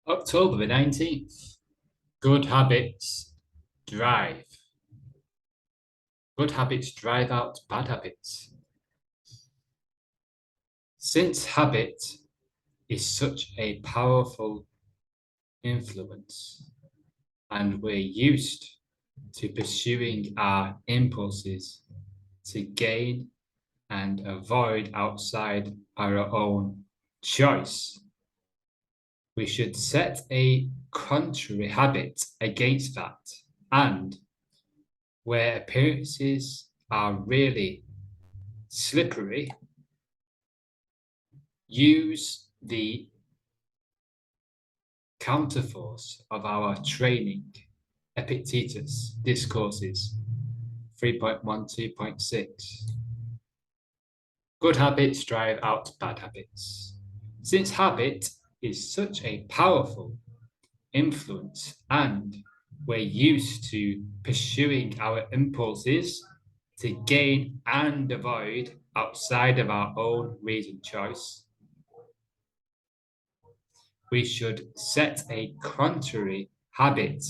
October the 19th. Good habits drive. Good habits drive out bad habits. Since habit is such a powerful influence and we're used to pursuing our impulses to gain and avoid outside our own choice, we should set a contrary habit against that. And where appearances are really slippery, use the counterforce of our training, Epictetus Discourses 3.12.6. Good habits drive out bad habits. Since habit is such a powerful influence and we're used to pursuing our impulses to gain and avoid outside of our own reason choice, we should set a contrary habit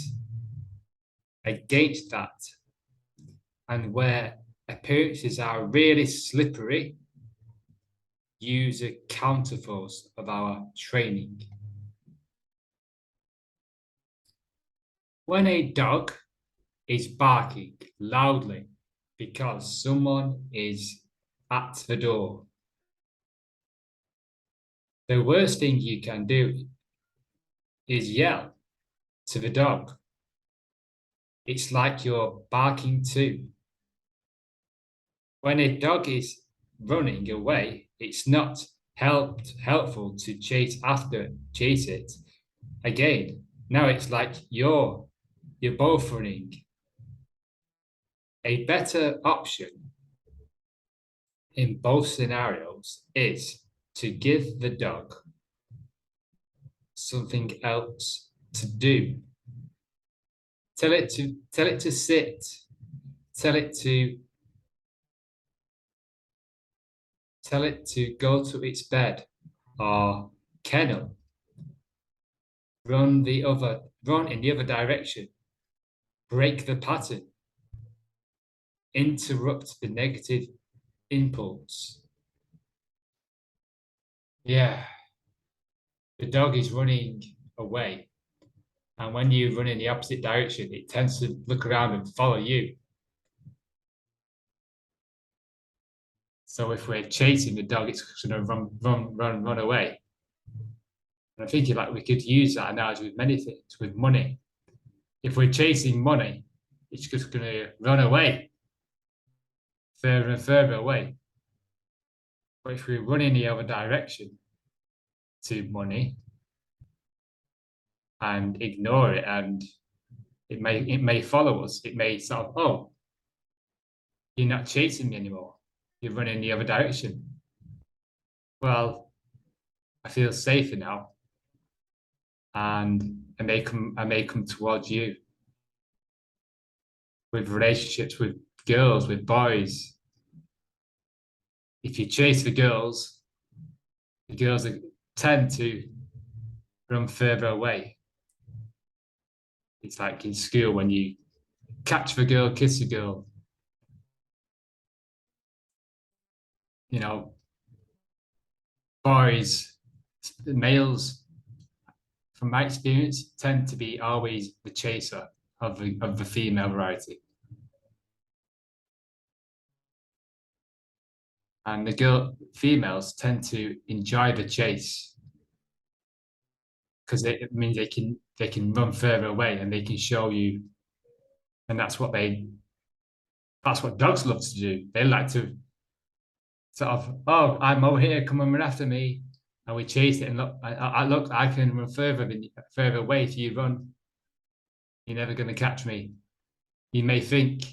against that. And where appearances are really slippery, use a counterforce of our training. When a dog is barking loudly because someone is at the door, the worst thing you can do is yell to the dog. It's like you're barking too. When a dog is running away, it's not helpful to chase it. Again, now it's like you're both running. A better option in both scenarios is to give the dog something else to do. Tell it to sit. Tell it to go to its bed or kennel. Run in the other direction. Break the pattern. Interrupt the negative impulse. Yeah, the dog is running away. And when you run in the opposite direction, it tends to look around and follow you. So if we're chasing the dog, it's going to run away. And I'm thinking like we could use that analogy with many things, with money. If we're chasing money, it's just going to run away, further and further away. But if we run in the other direction to money and ignore it, and it may follow us. It may sort of, oh, you're not chasing me anymore. You're running the other direction. Well, I feel safer now, and I may come towards you. With relationships with girls, with boys, if you chase the girls tend to run further away. It's like in school when you catch the girl, kiss the girl. You know, boys, males, from my experience, tend to be always the chaser of the female variety. And females tend to enjoy the chase because it means they can run further away and they can show you, and that's what dogs love to do. They like to sort of, oh, I'm over here, come and run after me, and we chase it and look, I can run further away. If you run, you're never going to catch me. You may think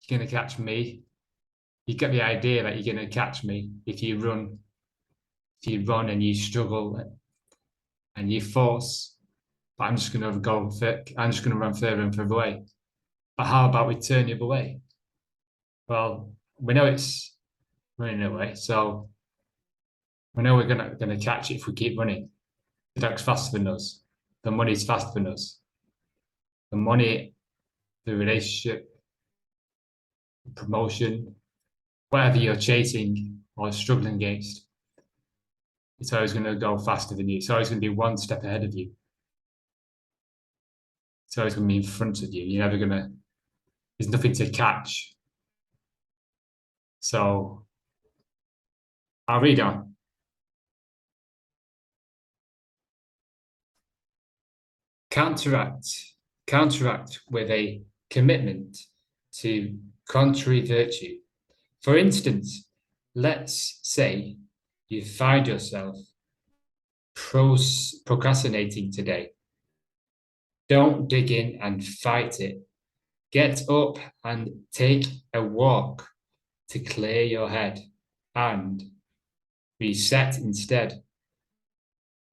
you're going to catch me. You get the idea that you're going to catch me if you run. If you run and you struggle and you force, but I'm just going to I'm just going to run further and further away. But how about we turn the other way? Well, we know it's running away, so we know we're gonna catch it if we keep running. The dog's faster than us. The money's faster than us. The money, the relationship, the promotion, whatever you're chasing or struggling against, it's always going to go faster than you. It's always going to be one step ahead of you. It's always going to be in front of you. You're never going to, there's nothing to catch. So I'll read on. Counteract, counteract with a commitment to contrary virtue. For instance, let's say you find yourself procrastinating today. Don't dig in and fight it. Get up and take a walk to clear your head and reset instead.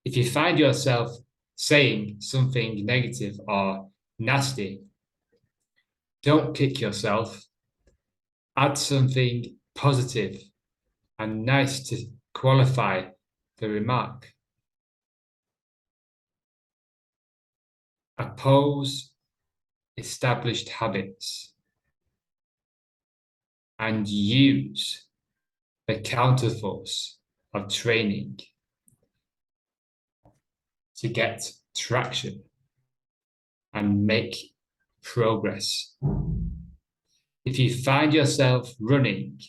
If you find yourself saying something negative or nasty, don't kick yourself. Add something positive and nice to qualify the remark. Oppose established habits and use the counterforce of training to get traction and make progress. If you find yourself running,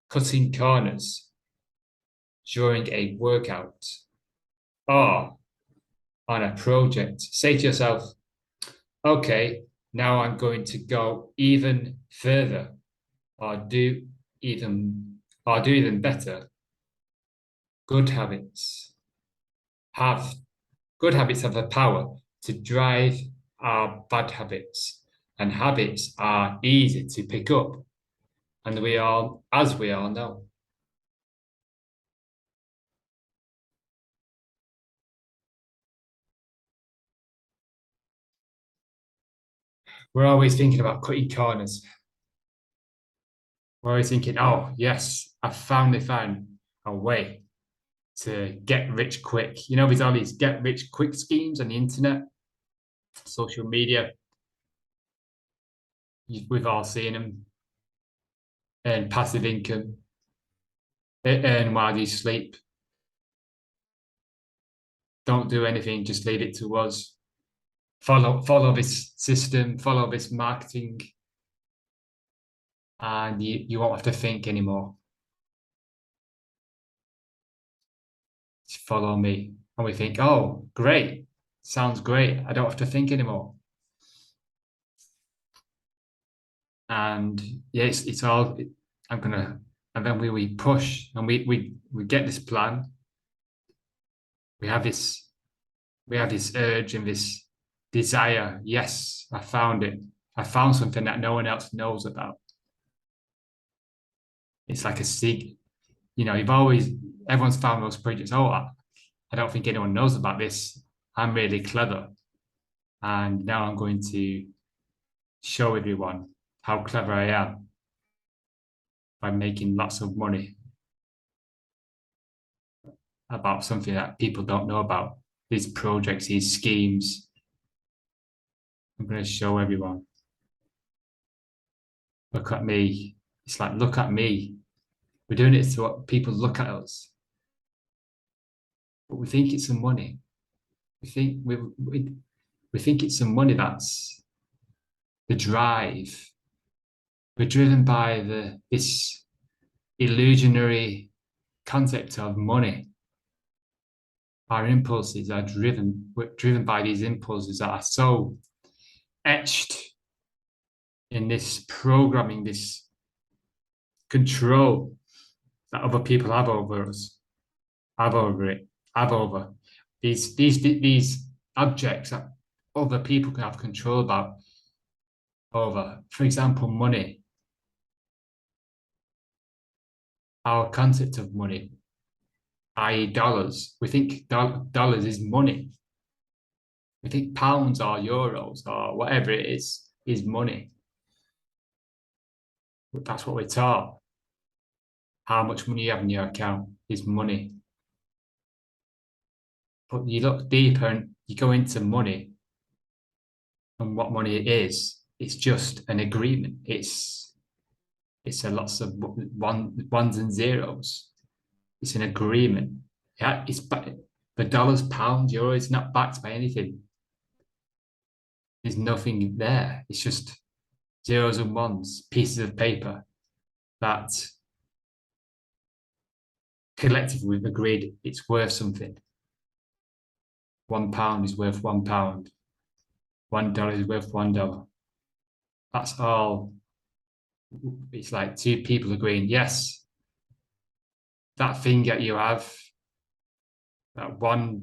cutting corners during a workout or on a project, say to yourself, okay, now I'm going to go even further or do even better. Good habits have the power to drive our bad habits, and habits are easy to pick up, and as we all know. We're always thinking about cutting corners. We're always thinking, oh, yes, I finally found a way to get rich quick. You know, there's all these get rich quick schemes on the internet, social media. We've all seen them. Earn passive income, earn while you sleep. Don't do anything, just leave it to us. Follow this system, follow this marketing, and you won't have to think anymore. Just follow me. And we think, oh, great. Sounds great. I don't have to think anymore. And yes, it's all and then we push and we get this plan. We have this urge and this desire. Yes, I found it. I found something that no one else knows about. It's like a secret. You know, everyone's found those projects. Oh, I don't think anyone knows about this. I'm really clever. And now I'm going to show everyone how clever I am by making lots of money about something that people don't know about. These projects, these schemes. I'm going to show everyone. Look at me. It's like, look at me. We're doing it so people look at us. But we think it's some money. We think it's some money that's the drive. We're driven by this illusionary concept of money. Our impulses are we're driven by these impulses that are so etched in this programming, this control that other people have over us, have over these objects that other people can have control about over. For example, money. Our concept of money, i.e. dollars. We think dollars is money. We think pounds or euros or whatever it is money. That's what we're taught. How much money you have in your account is money. But you look deeper and you go into money and what money is. It's just an agreement. It's a lots of ones and zeros. It's an agreement. Yeah, the dollars, pounds, euro. It's not backed by anything. There's nothing there. It's just zeros and ones, pieces of paper that collectively we've agreed it's worth something. £1 is worth £1. $1 is worth $1. That's all. It's like two people agreeing, yes, that thing that you have, that £1,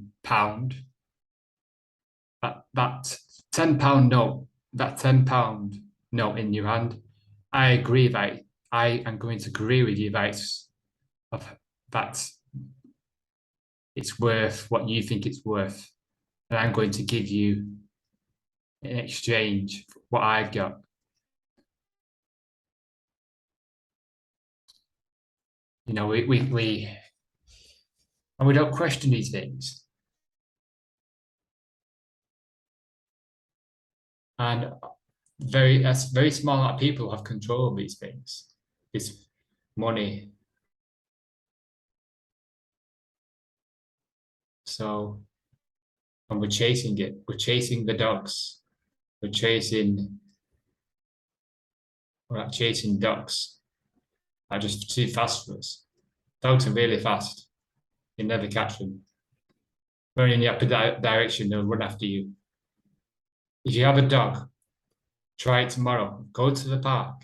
that £10 note, that £10 note in your hand, I agree that I am going to agree with you that that it's worth what you think it's worth. And I'm going to give you in exchange what I've got. You know, we and we don't question these things. And a very small amount of people have control of these things. It's money. So, and we're chasing it. We're chasing the dogs. We're not chasing ducks. Are just too fast for us. Dogs are really fast. You never catch them. Running in the opposite direction, they'll run after you. If you have a dog, try it tomorrow. Go to the park.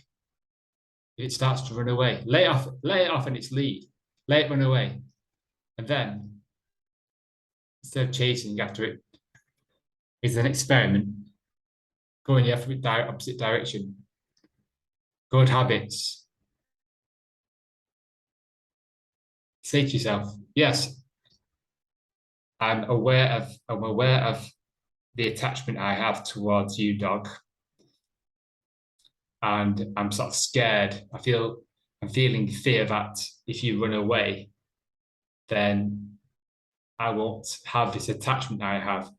If it starts to run away, lay it off in its lead. Let it run away. And then, instead of chasing after it, it's an experiment. Go in the opposite direction. Good habits. Say to yourself, yes, I'm aware of the attachment I have towards you, dog. And I'm sort of scared. I'm feeling fear that if you run away, then I won't have this attachment I have.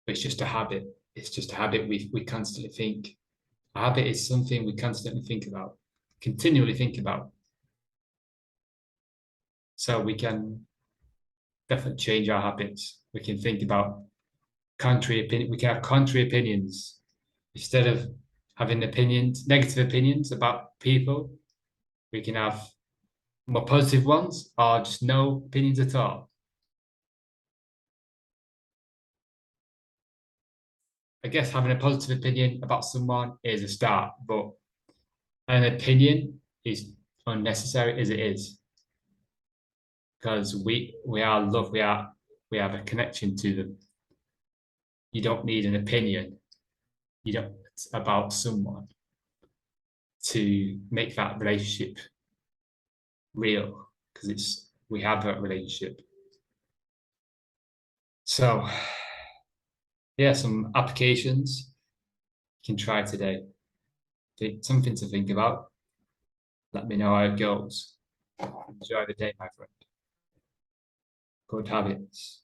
It's just a habit. It's just a habit we constantly think. A habit is something we constantly think about, continually think about. So we can definitely change our habits. We can think about contrary opinion. We can have contrary opinions instead of having negative opinions about people. We can have more positive ones or just no opinions at all. I guess having a positive opinion about someone is a start, but an opinion is unnecessary as it is because we are love, we have a connection to them. You don't need an opinion. You don't about someone to make that relationship real because we have that relationship. So yeah, some applications you can try today. Something to think about. Let me know how it goes. Enjoy the day, my friend. Good habits.